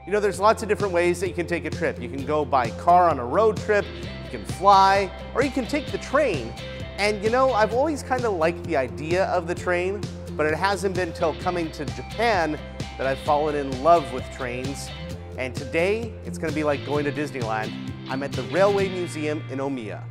You know, there's lots of different ways that you can take a trip. You can go by car on a road trip, you can fly, or you can take the train. And you know, I've always kind of liked the idea of the train, but it hasn't been till coming to Japan that I've fallen in love with trains. And today, it's gonna be like going to Disneyland. I'm at the Railway Museum in Omiya.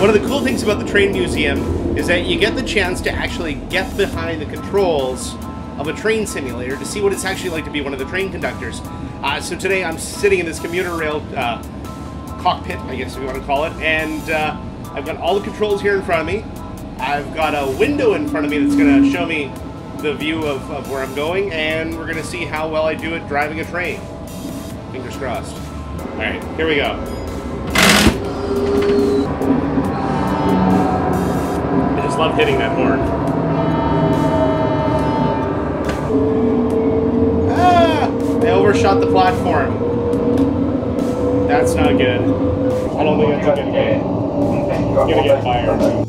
One of the cool things about the train museum is that you get the chance to actually get behind the controls of a train simulator to see what it's actually like to be one of the train conductors. So today I'm sitting in this commuter rail cockpit, I guess if you want to call it, and I've got all the controls here in front of me. I've got a window in front of me that's going to show me the view of where I'm going, and we're going to see how well I do at driving a train. Fingers crossed. All right, here we go. Love hitting that horn. Ah! I overshot the platform. That's not good. I don't think that's a good game. I'm gonna get fired.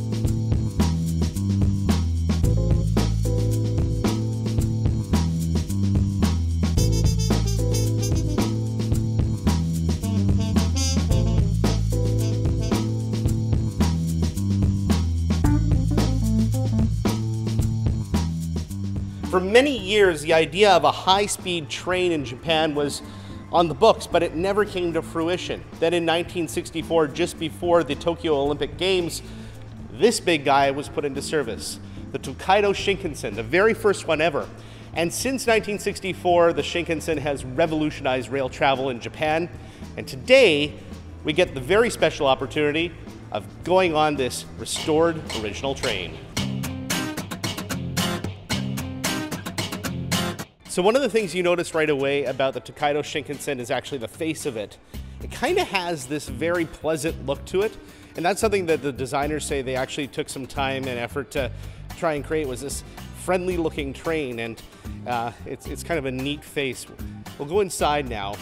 For many years, the idea of a high-speed train in Japan was on the books, but it never came to fruition. Then in 1964, just before the Tokyo Olympic Games, this big guy was put into service, the Tokaido Shinkansen, the very first one ever. And since 1964, the Shinkansen has revolutionized rail travel in Japan. And today, we get the very special opportunity of going on this restored original train. So one of the things you notice right away about the Tokaido Shinkansen is actually the face of it. It kind of has this very pleasant look to it, and that's something that the designers say they actually took some time and effort to try and create, was this friendly looking train, and it's kind of a neat face. We'll go inside now.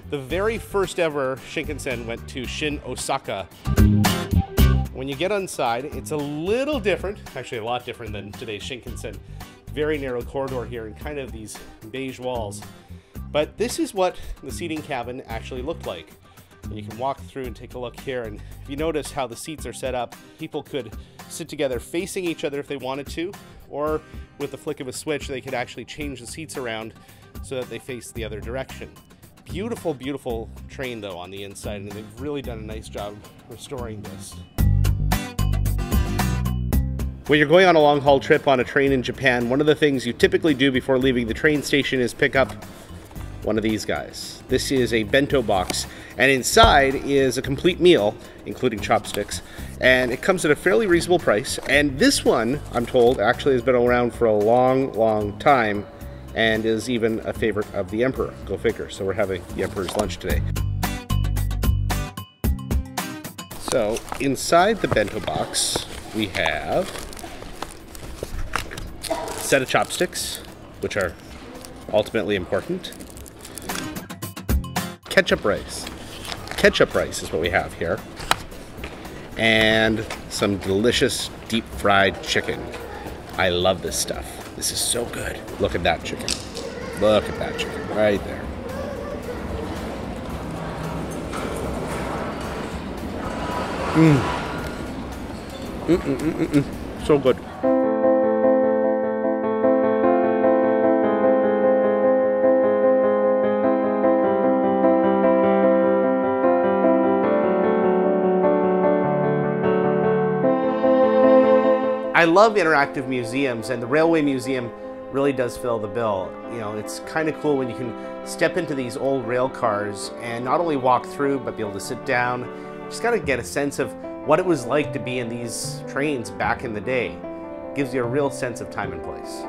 The very first ever Shinkansen went to Shin Osaka. When you get inside, it's a little different, actually a lot different than today's Shinkansen. Very narrow corridor here and kind of these beige walls. But this is what the seating cabin actually looked like. And you can walk through and take a look here, and if you notice how the seats are set up, people could sit together facing each other if they wanted to, or with the flick of a switch they could actually change the seats around so that they face the other direction. Beautiful, beautiful train though on the inside, and they've really done a nice job restoring this. When you're going on a long-haul trip on a train in Japan, one of the things you typically do before leaving the train station is pick up one of these guys. This is a bento box, and inside is a complete meal, including chopsticks, and it comes at a fairly reasonable price. And this one, I'm told, actually has been around for a long, long time, and is even a favorite of the Emperor. Go figure. So we're having the Emperor's lunch today. So inside the bento box, we have set of chopsticks, which are ultimately important. Ketchup rice. Ketchup rice is what we have here. And some delicious deep fried chicken. I love this stuff. This is so good. Look at that chicken. Look at that chicken right there. So good. I love interactive museums, and the Railway Museum really does fill the bill. You know, it's kind of cool when you can step into these old rail cars and not only walk through, but be able to sit down. Just got to get a sense of what it was like to be in these trains back in the day. Gives you a real sense of time and place.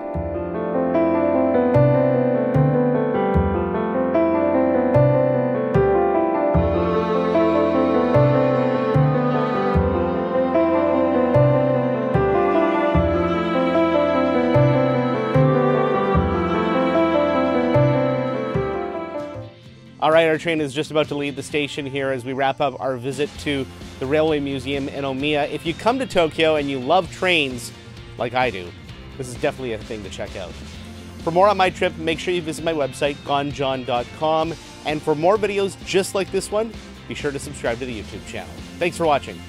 All right, our train is just about to leave the station here as we wrap up our visit to the Railway Museum in Omiya. If you come to Tokyo and you love trains like I do, this is definitely a thing to check out. For more on my trip, make sure you visit my website, gonejohn.com. And for more videos just like this one, be sure to subscribe to the YouTube channel. Thanks for watching.